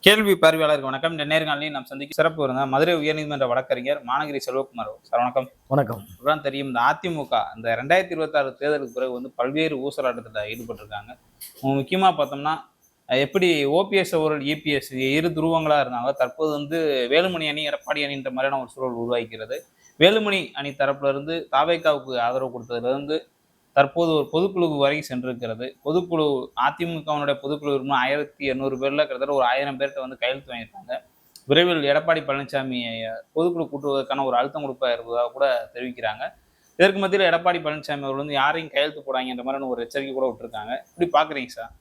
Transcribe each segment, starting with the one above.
கேள்வி பார்வையாளருக்கு வணக்கம். இந்த நேர்காணலில் நாம் சந்திக்கும் சிறப்பு விருந்தினர் மதுரை உயர்நீதிமன்ற வழக்கறிஞர் மானகிரி செல்வகுமார் சார். வணக்கம். வணக்கம். அப்புறம் தெரியும், இந்த அதிமுக இந்த 2026 தேர்தலுக்கு பிறகு வந்து பல்வேறு ஊசலாட்டத்தில் ஈடுபட்டிருக்காங்க. முக்கியமாக பார்த்தோம்னா எப்படி ஓபிஎஸ் அவர்கள் இபிஎஸ் இரு துருவங்களாக இருந்தாங்க. தற்போது வந்து வேலுமணி அணி எடப்பாடி அணின்ற மாதிரியான ஒரு சூழல் உருவாக்கிறது. வேலுமணி அணி தரப்புல இருந்து தாவேக்காவுக்கு ஆதரவு கொடுத்ததுல இருந்து தற்போது ஒரு பொதுக்குழு வரை சென்றிருக்கிறது. பொதுக்குழு அதிமுகவினுடைய பொதுக்குழு உறுப்பினர் 1800 பேர்ல கிட்டத்தட்ட ஒரு 1000 பேர்கிட்ட வந்து கையெழுத்து வாங்கியிருக்காங்க. விரைவில் எடப்பாடி பழனிசாமி பொதுக்குழு கூட்டுவதற்கான ஒரு அழுத்தம் கொடுப்பா இருப்பதாக கூட தெரிவிக்கிறாங்க. இதற்கு மத்தியில் எடப்பாடி பழனிசாமி அவர்கள் வந்து யாரையும் கையெழுத்து போடாங்கன்ற மாதிரியான ஒரு எச்சரிக்கை கூட விட்டுருக்காங்க. இப்படி பாக்குறீங்க சார்?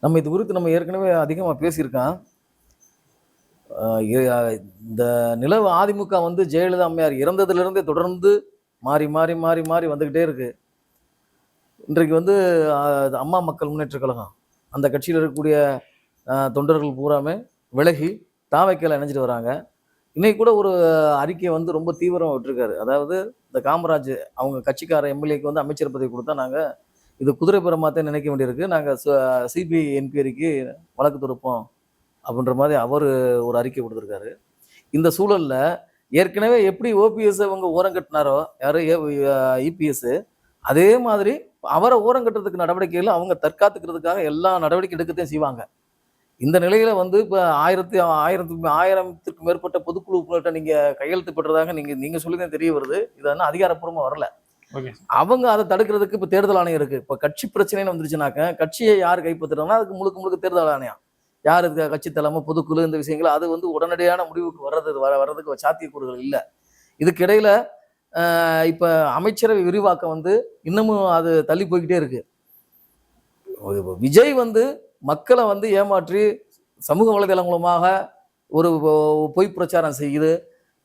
நம்ம இது குறித்து நம்ம ஏற்கனவே அதிகமாக பேசியிருக்கோம். இந்த நிலவு அதிமுக வந்து ஜெயலலிதா அம்மையார் இறந்ததுலேருந்தே தொடர்ந்து மாறி மாறி மாறி மாறி வந்துக்கிட்டே இருக்கு. இன்றைக்கு வந்து அம்மா மக்கள் முன்னேற்ற கழகம் அந்த கட்சியில் இருக்கக்கூடிய தொண்டர்கள் பூராமே விலகி தாவைக்கையில் இணைஞ்சிட்டு வராங்க. இன்னைக்கு கூட ஒரு அறிக்கையை வந்து ரொம்ப தீவிரமாக விட்டுருக்காரு. அதாவது இந்த காமராஜ் அவங்க கட்சிக்கார எம்எல்ஏக்கு வந்து அமைச்சர் பதவி கொடுத்தா நாங்கள் இது குதிரை பெறமாத்தான் நினைக்க வேண்டியிருக்கு, நாங்கள் சிபிஐ என்கொயரிக்கு வழக்கு தொடுப்போம் அப்படின்ற மாதிரி அவர் ஒரு அறிக்கை கொடுத்துருக்காரு. இந்த சூழலில் ஏற்கனவே எப்படி ஓபிஎஸ் அவங்க ஓரம் கட்டினாரோ யார் இபிஎஸ், அதே மாதிரி அவரை ஓரம் கட்டுறதுக்கு நடவடிக்கைகள் அவங்க தற்காத்துக்கிறதுக்காக எல்லா நடவடிக்கை எடுக்கத்தையும் செய்வாங்க. இந்த நிலையில வந்து இப்போ ஆயிரத்துக்கும் மேற்பட்ட பொதுக்குழு உறுப்பினர்கிட்ட நீங்க கையெழுத்து பெற்றதாக நீங்க சொல்லிதான் தெரிய வருது. இது அதிகாரப்பூர்வமா வரல. அவங்க அதை தடுக்கிறதுக்கு இப்ப தேர்தல் ஆணையம் இருக்கு. இப்ப கட்சி பிரச்சனைன்னு வந்துருச்சுனாக்க கட்சியை யார் கைப்பற்றுறாங்கன்னா அதுக்கு முழுக்க முழுக்க தேர்தல் ஆணையம், யார் இதுக்கு கட்சி தலைமை பொதுக்குழு இந்த விஷயங்கள் அது வந்து உடனடியான முடிவுக்கு வர்றதுக்கு சாத்தியக்கூறுகள் இல்லை. இதுக்கிடையில இப்ப அமைச்சரவை விரிவாக்கம் வந்து இன்னமும் அது தள்ளி போய்கிட்டே இருக்கு. விஜய் வந்து மக்களை வந்து ஏமாற்றி சமூக வலைதளம் மூலமாக ஒரு பொய் பிரச்சாரம் செய்யுது,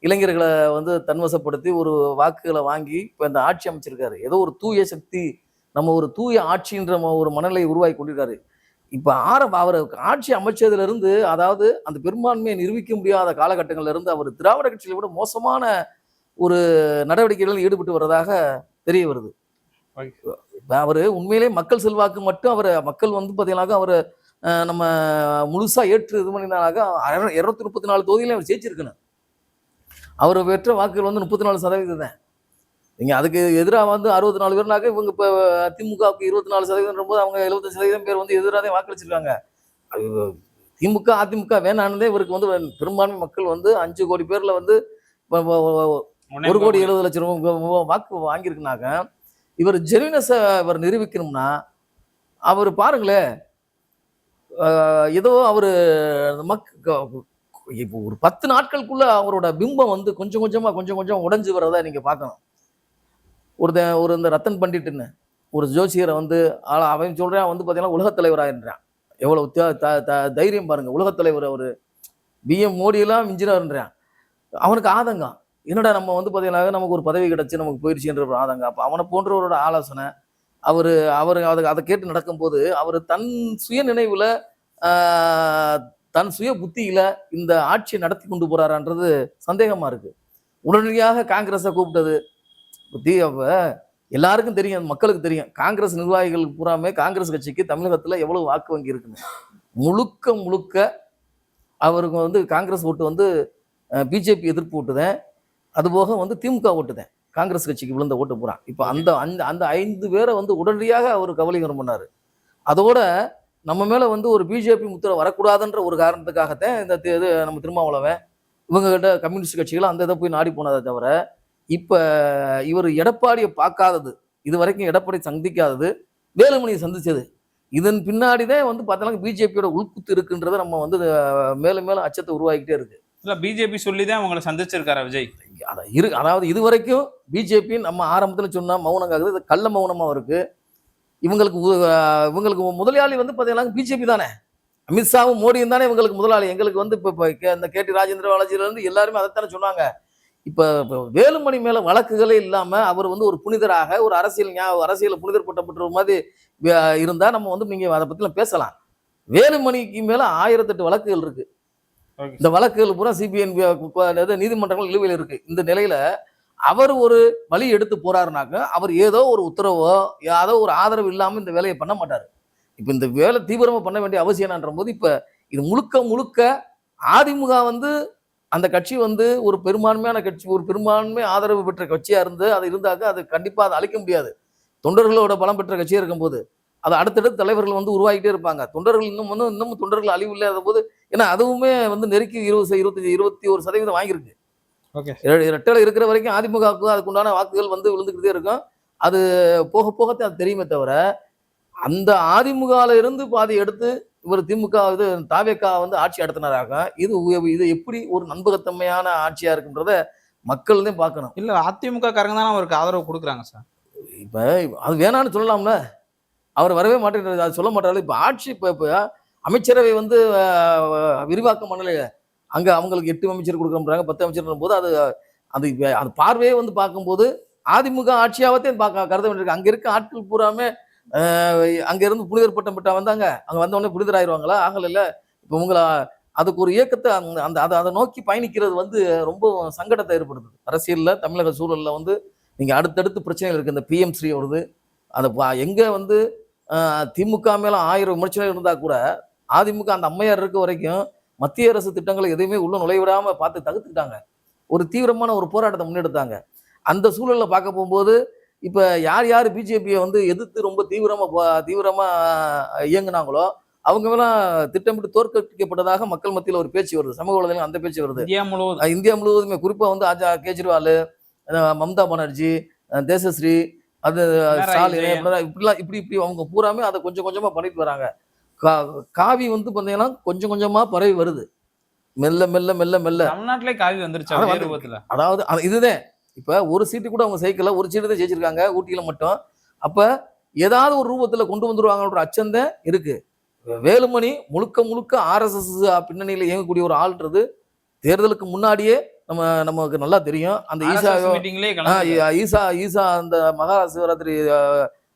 இளைஞர்களை வந்து தன்வசப்படுத்தி ஒரு வாக்குகளை வாங்கி இப்போ இந்த ஆட்சி அமைச்சிருக்காரு. ஏதோ ஒரு தூய சக்தி, நம்ம ஒரு தூய ஆட்சின்ற ஒரு மனநிலையை உருவாக்கி கொண்டிருக்காரு. இப்போ அவர் ஆட்சி அமைச்சதுல இருந்து, அதாவது அந்த பெரும்பான்மையை நிரூபிக்க முடியாத காலகட்டங்கள்ல இருந்து அவர் திராவிட கட்சியில விட மோசமான ஒரு நடவடிக்கைகளில் ஈடுபட்டு வர்றதாக தெரிய வருது. அவரு உண்மையிலேயே மக்கள் செல்வாக்கு மட்டும் மக்கள் வந்து பார்த்தீங்கன்னாக்கா அவர் நம்ம முழுசா ஏற்று இது பண்ணினாக்க 234 தொகுதியிலையும் அவர் ஜெயிச்சிருக்கணும். அவர் பெற்ற வாக்குகள் வந்து 34% தான். நீங்க அதுக்கு எதிராக வந்து 64 பேர்னாக்க இவங்க இப்போ திமுகவுக்கு 24% போது அவங்க 75% பேர் வந்து எதிராக தான் வாக்களிச்சிருக்காங்க. திமுக அதிமுக வேணானதே இவருக்கு வந்து பெரும்பான்மை மக்கள் வந்து 5 கோடி பேர்ல வந்து 1,70,00,000 வாக்கு வாங்கியிருக்குனாக்க இவர் ஜெனினஸை இவர் நிரூபிக்கணும்னா அவர் பாருங்களேன், ஏதோ அவரு இப்போ ஒரு 10 நாட்களுக்குள்ள அவரோட பிம்பம் வந்து கொஞ்சம் கொஞ்சம் உடைஞ்சு வர்றதா நீங்க பார்க்கணும். ஒரு இந்த ரத்தன் பண்டிட்னு ஒரு ஜோசியரை வந்து அவன் சொல்றான் வந்து பாத்தீங்கன்னா உலகத் தலைவராகின்றான். எவ்வளவு தைரியம் பாருங்க. உலகத் தலைவர் அவரு பிஎம் மோடி எல்லாம் மிஞ்சினார்ன்றான். அவனுக்கு ஆதங்கம், என்னடா நம்ம வந்து பாத்தீங்கன்னா நமக்கு ஒரு பதவி கிடைச்சு நமக்கு போயிடுச்சுன்ற ஒரு ஆதங்கம். அப்ப அவனை போன்றவரோட ஆலோசனை அவரு அதை கேட்டு நடக்கும்போது அவர் தன் சுய நினைவுல தன் சுய புத்தியில இந்த ஆட்சியை நடத்தி கொண்டு போறாரான்றது சந்தேகமா இருக்கு. உடனடியாக காங்கிரஸை கூப்பிட்டது எல்லாருக்கும் தெரியும், மக்களுக்கு தெரியும். காங்கிரஸ் நிர்வாகிகள் பூராமே காங்கிரஸ் கட்சிக்கு தமிழகத்துல எவ்வளவு வாக்கு வங்கி இருக்குன்னு முழுக்க அவருக்கு வந்து காங்கிரஸ் ஓட்டு வந்து பிஜேபி எதிர்ப்பு ஓட்டுதேன், அதுபோக வந்து திமுக ஓட்டுதேன், காங்கிரஸ் கட்சிக்கு விழுந்த ஓட்டு போறான். இப்போ அந்த 5 பேரை வந்து உடனடியாக அவர் கவலைகரம் பண்ணாரு. அதோட நம்ம மேல வந்து ஒரு பிஜேபி முத்திரை வரக்கூடாதுன்ற ஒரு காரணத்துக்காகத்தான் இந்த நம்ம திருமாவளவன் இவங்க கிட்ட கம்யூனிஸ்ட் கட்சிகள் அந்த இதை போய் நாடி போனதை தவிர, இப்ப இவர் எடப்பாடியை பார்க்காதது, இது வரைக்கும் எடப்பாடி சந்திக்காதது, வேலுமணியை சந்திச்சது. இதன் பின்னாடிதான் வந்து பார்த்தோம்னா பிஜேபியோட உள்குத்து இருக்குன்றத நம்ம வந்து மேலும் அச்சத்தை உருவாக்கிட்டே இருக்கு. இல்ல பிஜேபி சொல்லிதான் அவங்களை சந்திச்சிருக்காரா விஜய்? அதாவது இது வரைக்கும் பிஜேபி நம்ம ஆரம்பத்தில் சொன்னா மௌனம் ஆகுது, இது கள்ள மௌனமா இருக்கு. இவங்களுக்கு முதலாளி வந்து பார்த்தீங்கன்னா பிஜேபி தானே, அமித்ஷாவும் மோடியும் தானே இவங்களுக்கு முதலாளி. எங்களுக்கு வந்து இப்போ இந்த கேடி ராஜேந்திர பாலாஜில இருந்து எல்லாருமே அதைத்தானே சொன்னாங்க. இப்ப வேலுமணி மேல வழக்குகளே இல்லாம அவர் வந்து ஒரு புனிதராக ஒரு அரசியல் புனிதர் பட்டம் பெற்ற மாதிரி இருந்தா நம்ம வந்து நீங்க அதை பத்தி பேசலாம். வேலுமணிக்கு மேல 1008 வழக்குகள் இருக்கு. இந்த வழக்குகள் பூரா சிபிஐ நீதிமன்றங்கள் நிலுவையில் இருக்கு. இந்த நிலையில அவர் ஒரு வழி எடுத்து போறாருனாக்க அவர் ஏதோ ஒரு உத்தரவோ ஏதோ ஒரு ஆதரவு இல்லாம இந்த வேலையை பண்ண மாட்டாரு. இப்ப இந்த வேலை தீவிரமா பண்ண வேண்டிய அவசியம் என்னன்ற போது இப்ப இது முழுக்க முழுக்க அதிமுக வந்து அந்த கட்சி வந்து ஒரு பெரும்பான்மையான கட்சி, ஒரு பெரும்பான்மை ஆதரவு பெற்ற கட்சியா இருந்து அது இருந்தாக்க அது கண்டிப்பா அதை அழிக்க முடியாது. தொண்டர்களோட பலம் பெற்ற கட்சியா இருக்கும்போது அது அடுத்தடுத்து தலைவர்கள் வந்து உருவாகிட்டே இருப்பாங்க. தொண்டர்கள் இன்னமும் தொண்டர்கள் அழிவு இல்லாத போது, ஏன்னா அதுவுமே வந்து நெருக்கி 20 25 21% வாங்கியிருக்கு. ஓகே. ரெட்டலை இருக்கிற வரைக்கும் அதிமுகவுக்கு அதுக்குண்டான வாக்குகள் வந்து விழுந்துக்கிட்டே இருக்கும். அது போக போகத்தான் அது தெரியுமே தவிர, அந்த அதிமுகல இருந்து பாதி எடுத்து இவர் திமுக இது தாவேக்கா வந்து ஆட்சி நடத்தினராக இது எப்படி ஒரு நம்பகத்தன்மையான ஆட்சியா இருக்குன்றத மக்கள் தான் பார்க்கணும். இல்ல அதிமுக காரங்க தானே அவருக்கு ஆதரவு கொடுக்குறாங்க சார். இப்ப அது வேணான்னு சொல்லலாம்ல. அவர் வரவே மாட்டேங்கிறாரு. அது சொல்ல மாட்டாரு. இப்ப ஆட்சி இப்ப அமைச்சரவை வந்து விரிவாக்கம் பண்ணலையே. அங்க அவங்களுக்கு 8 அமைச்சர் கொடுக்குறாங்க, 10 அமைச்சர் போது அது அது அது பார்வையே வந்து பார்க்கும்போது அதிமுக ஆட்சியாவத்தையும் கருத வேண்டியிருக்கு. அங்க இருக்க ஆட்கள் பூராமே அங்க இருந்து புனிதர் பட்டம் பெற்றா வந்தாங்க. அங்க வந்த உடனே புனிதர் ஆயிருவாங்களா? ஆகல. இப்ப உங்களை அதுக்கு ஒரு இயக்கத்தை அந்த அதை நோக்கி பயணிக்கிறது வந்து ரொம்ப சங்கடத்தை ஏற்படுத்துது. அரசியல்ல தமிழக சூழல்ல வந்து நீங்க அடுத்தடுத்து பிரச்சனைகள் இருக்கு. இந்த பிஎம் ஸ்ரீ வருது. அந்த எங்க வந்து திமுக மேல 1000 விமர்சனம் இருந்தா கூட அதிமுக அந்த அம்மையார் இருக்க வரைக்கும் மத்திய அரசு திட்டங்களை எதையுமே உள்ள நுழைவிடாம பார்த்து தடுத்துக்கிட்டாங்க. ஒரு தீவிரமான ஒரு போராட்டத்தை முன்னெடுத்தாங்க. அந்த சூழல்ல பார்க்க போகும்போது இப்ப யார் பிஜேபியை வந்து எதிர்த்து ரொம்ப தீவிரமா இயங்குனாங்களோ அவங்க எல்லாம் திட்டமிட்டு தோற்கடிக்கப்பட்டதாக மக்கள் மத்தியில் ஒரு பேச்சு வருது. சமூக வலைதளம் அந்த பேச்சு வருது. இந்தியா முழுவதுமே குறிப்பா வந்து கேஜ்ரிவால், மம்தா பானர்ஜி, தேசஸ்ரீ, அது இப்படி அவங்க பூராமே அதை கொஞ்சம் கொஞ்சமா பண்ணிட்டு வராங்க. காவி வந்து பாத்தீங்கன்னா கொஞ்சம் கொஞ்சமா பரவி வருது. மெல்ல மெல்ல மெல்ல மெல்ல தமிழ்நாட்டிலே காவி வந்துருச்சு. அதாவது இதுதான் இப்ப ஒரு சீட்டு கூட அவங்க ஜெயிக்கல, ஒரு சீட்டு தான் ஜெயிச்சிருக்காங்க ஊட்டியில மட்டும். அப்ப ஏதாவது ஒரு ரூபத்துல கொண்டு வந்துருவாங்கன்ற அச்சம் தான் இருக்கு. வேலுமணி முழுக்க முழுக்க RSS பின்னணியில இயங்கக்கூடிய ஒரு ஆள்ன்றது தேர்தலுக்கு முன்னாடியே நமக்கு நல்லா தெரியும். அந்த ஈசா அந்த மகா சிவராத்திரி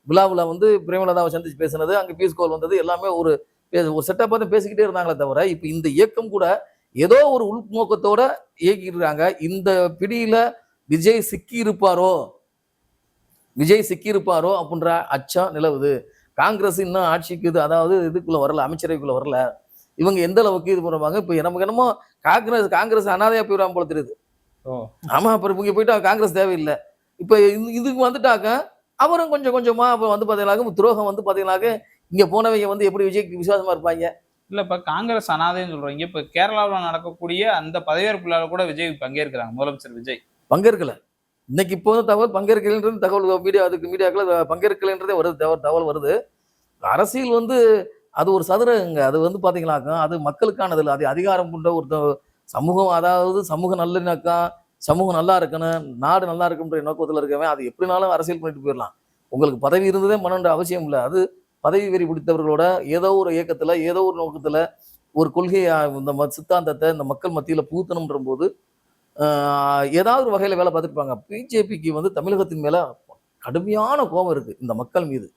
விழாவில் வந்து பிரேமலதாவை சந்திச்சு பேசினது, அங்க பீஸ் கோல் வந்தது, எல்லாமே ஒரு செட்டப் பார்த்து பேசிக்கிட்டே இருந்தாங்களே தவிர இப்ப இந்த இயக்கம் கூட ஏதோ ஒரு உள்நோக்கத்தோட இயக்கிட்டு இருக்காங்க. இந்த பிடியில விஜய் சிக்கி இருப்பாரோ அப்படின்ற அச்சம் நிலவுது. காங்கிரஸ் இன்னும் ஆட்சிக்கு அதாவது இதுக்குள்ள வரல, அமைச்சரவைக்குள்ள வரல. இவங்க எந்த அளவுக்கு இது பண்ணுவாங்க? இப்ப நமக்கு என்னமோ காங்கிரஸ் அனாதையா போயிடாம போல தெரியுது. ஆமா, அப்புறம் இவங்க போயிட்டா காங்கிரஸ் தேவையில்லை. இப்ப இதுக்கு வந்துட்டாக்க அவரும் கொஞ்சம் கொஞ்சமா வந்து பாத்தீங்கன்னாக்க துரோகம் வந்து பாத்தீங்கன்னாக்க இங்க போனவங்க வந்து எப்படி விஜய்க்கு விசுவாசமா இருப்பாங்க? இல்ல இப்ப காங்கிரஸ் அனாதைன்னு சொல்றீங்க. இப்ப கேரளாவில் நடக்கக்கூடிய அந்த பதவியேற்பு விழாவில் கூட விஜய் பங்கேற்கிறாங்க. முதலமைச்சர் விஜய் பங்கேற்கல. இன்னைக்கு இப்போ தகவல் பங்கேற்கலன்றது தகவல் மீடியாக்கள் பங்கேற்கலன்றதே வருது, தகவல் வருது. அரசியல் வந்து அது ஒரு சதுரங்க. அது வந்து பாத்தீங்கன்னாக்க அது மக்களுக்கானது இல்லை. அது அதிகாரம் கொண்ட ஒரு சமூகம், அதாவது சமூக நல்லிணக்கம், சமூகம் நல்லா இருக்கணும், நாடு நல்லா இருக்குன்ற நோக்கத்தில் இருக்கவன் அது எப்படினாலும் அரசியல் பண்ணிட்டு போயிடலாம். உங்களுக்கு பதவி இருந்ததே பண்ணணுன்ற அவசியம் இல்லை. அது பதவி வெறி பிடித்தவர்களோட ஏதோ ஒரு இயக்கத்துல ஏதோ ஒரு நோக்கத்துல ஒரு கொள்கையை இந்த சித்தாந்தத்தை இந்த மக்கள் மத்தியில புகுத்தணும்ன்ற போது ஏதாவது ஒரு வகையில வேலை பார்த்துருப்பாங்க. பிஜேபிக்கு வந்து தமிழகத்தின் மேல கடுமையான கோபம் இருக்கு இந்த மக்கள் மீது.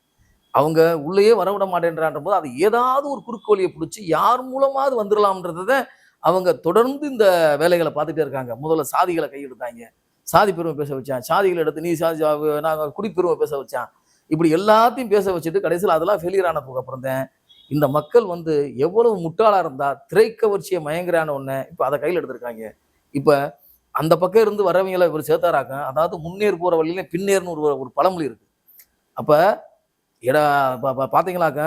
அவங்க உள்ளேயே வரவிட மாட்டேன்றான்ற போது அது ஏதாவது ஒரு குறுக்கோலியை பிடிச்சி யார் மூலமாவது வந்துடலாம்ன்றத அவங்க தொடர்ந்து இந்த வேலைகளை பார்த்துட்டே இருக்காங்க. முதல்ல சாதிகளை கையெடுத்தாங்க, சாதி பெருமை பேச வச்சான், சாதிகளை எடுத்து நீ சாதி நாங்கள் குடிப்பெருமை பேச வச்சான். இப்படி எல்லாத்தையும் பேச வச்சுட்டு கடைசியில் அதெல்லாம் ஃபெயிலியர் ஆனதுக்கு அப்புறம் தான் இந்த மக்கள் வந்து எவ்வளவு முட்டாளா இருந்தா திரைக்கவர்ச்சியை மயங்குறான ஒண்ணு இப்ப அதை கையில் எடுத்திருக்காங்க. இப்ப அந்த பக்கம் இருந்து வரவங்களை இவர் சேர்த்தாராக்க, அதாவது முன்னேறு போற வழியில பின்னேறுன்னு ஒரு பழமொழி இருக்கு. அப்ப பாத்தீங்களாக்க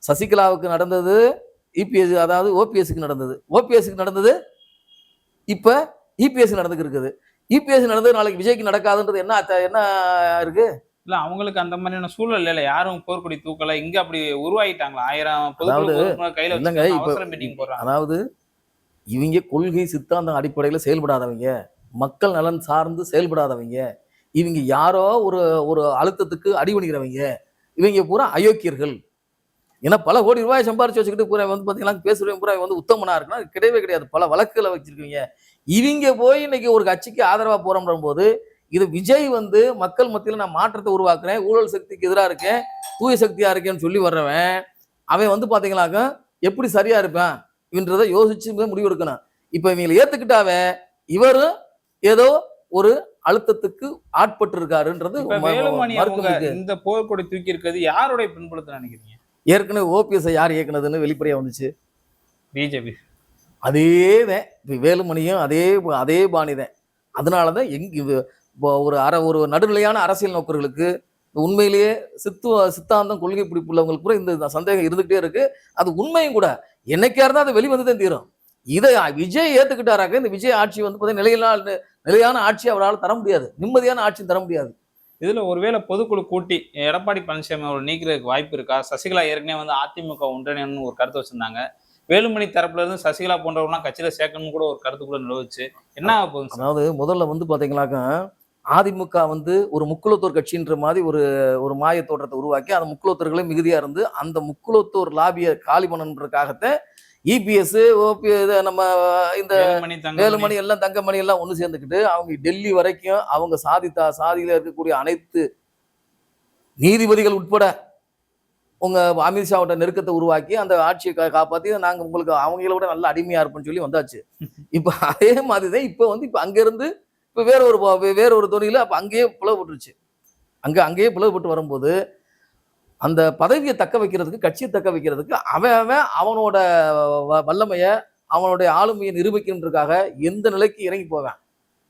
சசிகலாவுக்கு நடந்தது இபிஎஸ், அதாவது ஓபிஎஸ்க்கு நடந்தது இப்ப இபிஎஸ் நடந்துக்கு இருக்குது. இபிஎஸ் நடந்தது நாளைக்கு விஜய்க்கு நடக்காதுன்றது என்ன இருக்கு? இல்ல அவங்களுக்கு அந்த மாதிரியான சூழல் இல்ல, யாரும் போர்க்கொடி தூக்கல, இங்க அப்படி உருவாயிட்டாங்களா? 1000 கையில அவசர மீட்டிங் போடுறாங்க. அதாவது இவங்க கொள்கை சித்தாந்தம் அடிப்படையில செயல்படாதவங்க, மக்கள் நலன் சார்ந்து செயல்படாதவங்க, இவங்க யாரோ ஒரு அழுத்தத்துக்கு அடிபணிக்கிறவங்க, இவங்க பூரா அயோக்கியர்கள். ஏன்னா பல கோடி ரூபாய் சம்பாரிச்சு வச்சுக்கிட்டு பூரா வந்து பாத்தீங்கன்னா பேசுறவங்க பூரா வந்து உத்தமனா இருக்குன்னா கிடையவே கிடையாது. பல வழக்குகளை வச்சிருக்கீங்க. இவங்க போய் இன்னைக்கு ஒரு கட்சிக்கு ஆதரவா போறோம்ன்ற போது இது விஜய் வந்து மக்கள் மத்தியில் நான் மாற்றத்தை உருவாக்குறேன், ஊழல் சக்திக்கு எதிராக இருக்கேன், தூய சக்தியா இருக்கேன்னு சொல்லி வர்றவன் அவன் வந்து பாத்தீங்கன்னாக்க எப்படி சரியா இருப்பான் இவன்றதை யோசிச்சு முடிவு எடுக்கணும். இப்ப இவங்களை ஏத்துக்கிட்டாவே இவரும் ஏதோ ஒரு அழுத்தத்துக்கு ஆட்பட்டு இருக்காருன்றது. இந்த போர்க்கொடி தூக்கி இருக்கிறது யாருடைய பின்புலத்தை நினைக்கிறீங்க? ஏற்கனவே ஓபிஎஸ் யார் இயக்குனதுன்னு வெளிப்படையா வந்துச்சு. பிஜேபி. அதேதான் இப்போ வேலுமணியும் அதே பாணி தான். அதனால தான் ஒரு நடுநிலையான அரசியல் நோக்கர்களுக்கு உண்மையிலேயே சித்தாந்தம் கொள்கை பிடிப்பு உள்ளவங்களுக்கு கூட இந்த சந்தேகம் இருந்துகிட்டே இருக்கு. அது உண்மையும் கூட. என்னைக்கா இருந்தால் அது வெளிவந்து தான் தீரும். இதை விஜய் ஏத்துக்கிட்டாராக்க இந்த விஜய் ஆட்சி வந்து பார்த்தீங்கன்னா நிலையான ஆட்சி அவரால் தர முடியாது, நிம்மதியான ஆட்சி தர முடியாது. இதுல ஒருவேளை பொதுக்குழு கூட்டி எடப்பாடி பழனிசாமி அவர்கள் நீக்கிறதுக்கு வாய்ப்பு இருக்கா? சசிகலா ஏற்கனவே வந்து அதிமுக ஒன்றிணைன்னு ஒரு கருத்து வச்சிருந்தாங்க. வேலுமணி தரப்புல இருந்து சசிகலா போன்றவர்கள்லாம் கட்சியில சேர்க்கணும்னு கூட ஒரு கருத்து கூட நிலவுச்சு. என்ன ஆக போகுது சார்? அதாவது முதல்ல வந்து பாத்தீங்கன்னாக்கா அதிமுக வந்து ஒரு முக்குலத்தோர் கட்சின்ற மாதிரி ஒரு மாய தோற்றத்தை உருவாக்கி அந்த முக்குலத்தோர்களே மிகுதியா இருந்து அந்த முக்குலத்தோர் லாபியை காலி பண்ணணுன்றதுக்காகத்தான் இபிஎஸ் ஓபிஎஸ் நம்ம இந்த வேலுமணி எல்லாம் தங்கமணி எல்லாம் ஒண்ணு சேர்ந்துக்கிட்டு அவங்க டெல்லி வரைக்கும் அவங்க சாதியில இருக்கக்கூடிய அனைத்து நீதிபதிகள் உட்பட உங்க அமித்ஷாவோட நெருக்கத்தை உருவாக்கி அந்த ஆட்சியை காப்பாத்தி நாங்க உங்களுக்கு அவங்கள விட நல்ல அடிமையா இருப்போம்னு சொல்லி வந்தாச்சு. இப்ப அதே மாதிரிதான் இப்ப அங்க இருந்து இப்ப வேற ஒரு துணியில அப்ப அங்கேயே பிளவுபட்டுருச்சு. அங்கேயே பிளவுபட்டு வரும்போது அந்த பதவியை தக்க வைக்கிறதுக்கு, கட்சியை தக்க வைக்கிறதுக்கு அவன் அவனோட வல்லமைய அவனுடைய ஆளுமையை நிரூபிக்கணுன்றதுக்காக எந்த நிலைக்கு இறங்கி போவேன்.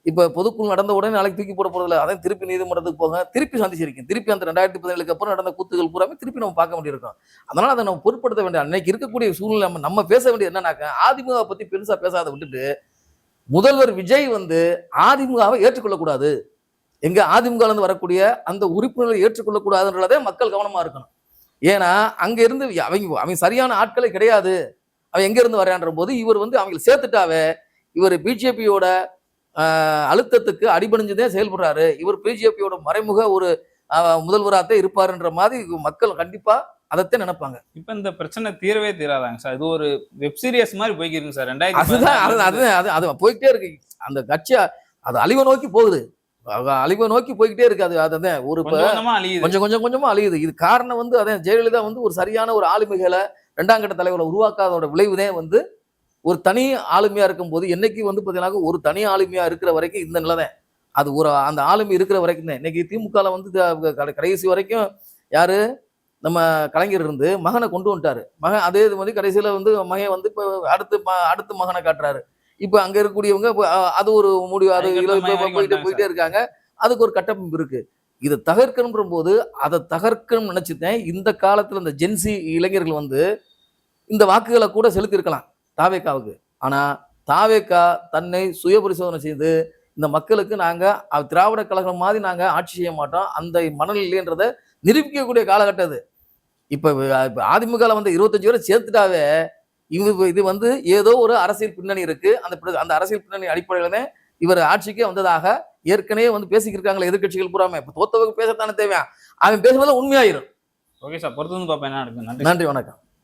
இப்ப பொதுக்குழு நடந்த உடனே நாளைக்கு தூக்கி போட போறதில்ல. அதான் திருப்பி நீதிமன்றத்துக்கு போக திருப்பி சந்திச்சிருக்கேன். திருப்பி அந்த 2017 அப்புறம் நடந்த கூத்துகள் பூராமே திருப்பி நம்ம பார்க்க வேண்டியிருக்கும். அதனால அதை நம்ம பொருட்படுத்த வேண்டிய அன்னைக்கு இருக்கக்கூடிய சூழ்நிலை நம்ம பேச வேண்டியது என்னன்னாக்க அதிமுக பத்தி பெருசா பேசாத விட்டுட்டு முதல்வர் விஜய் வந்து அதிமுகவை ஏற்றுக்கொள்ளக்கூடாது, எங்க அதிமுக இருந்து வரக்கூடிய அந்த உறுப்பினர்களை ஏற்றுக்கொள்ளக்கூடாதுன்றதே மக்கள் கவனமா இருக்கணும். ஏன்னா அங்க இருந்து அவங்க சரியான ஆட்களே கிடையாது. அவன் எங்க இருந்து வரான்ற போது இவர் வந்து அவங்களை சேர்த்துட்டாவே இவர் பிஜேபியோட அழுத்தத்துக்கு அடிபணிஞ்சுதான் செயல்படுறாரு, இவர் பிஜேபியோட மறைமுக ஒரு முதல்வராகத்தான் இருப்பாருன்ற மாதிரி மக்கள் கண்டிப்பா அதைத்தான் நினைப்பாங்க. இப்ப இந்த பிரச்சனை தீரவே தீராதாங்க சார். இது ஒரு வெப் சீரிஸ் மாதிரி போய்க்கிருக்கு சார். அதுதான் போய்கிட்டே இருக்கு. அந்த கட்சி அது அழிவை நோக்கி போகுது, அழிவை நோக்கி போய்கிட்டே இருக்கு. அதுதான் ஒரு கொஞ்சமா அழியுது. இது காரணம் வந்து அதான் ஜெயலலிதா வந்து ஒரு சரியான ஒரு ஆளுமைகளை 2ஆம் கட்ட தலைவரை உருவாக்காதோட விளைவுதான் வந்து ஒரு தனி ஆளுமையா இருக்கும் போது என்னைக்கு வந்து பார்த்தீங்கன்னா ஒரு தனி ஆளுமையா இருக்கிற வரைக்கும் இந்த நிலை தான். அது அந்த ஆளுமை இருக்கிற வரைக்கும் தான். இன்னைக்கு திமுகல வந்து கடைசி வரைக்கும் யாரு நம்ம கலைஞர் இருந்து மகனை கொண்டு வந்துட்டாரு. மகன் அதே இது மாதிரி கடைசியில வந்து மகன் வந்து இப்போ அடுத்து மகனை காட்டுறாரு. இப்ப அங்க இருக்கக்கூடியவங்க அது ஒரு முடிவு, அது போயிட்டே இருக்காங்க. அதுக்கு ஒரு கட்டமைப்பு இருக்கு. இதை தகர்க்கணுன்ற போது அதை தகர்க்கணும்னு நினைச்சுட்டேன். இந்த காலத்துல இந்த ஜென்சி இளைஞர்கள் வந்து இந்த வாக்குகளை கூட செலுத்திருக்கலாம் தாவேக்காவுக்கு. ஆனா தாவேக்கா தன்னை சுய பரிசோதனை செய்து இந்த மக்களுக்கு நாங்க திராவிட கழகம் மாதிரி நாங்க ஆட்சி செய்ய மாட்டோம், அந்த மனநிலைன்றதை நிரூபிக்கக்கூடிய காலகட்டம் அது. இப்ப அதிமுக வந்து 25 பேரை சேர்த்துட்டாவே இது வந்து ஏதோ ஒரு அரசியல் பின்னணி இருக்கு. அந்த அரசியல் பின்னணி அடிப்படையில தான் இவர் ஆட்சிக்கே வந்ததாக ஏற்கனவே வந்து பேசிக்கிட்டு இருக்காங்களே எதிர்கட்சிகள் பூராமே. இப்ப தோத்தவங்க பேசத்தானே தேவையா, அவன் பேசும்போது உண்மையாயிரும். ஓகே சார், பொறுத்து வந்து பார்ப்பேன் என்ன நடக்குது. நன்றி, வணக்கம்.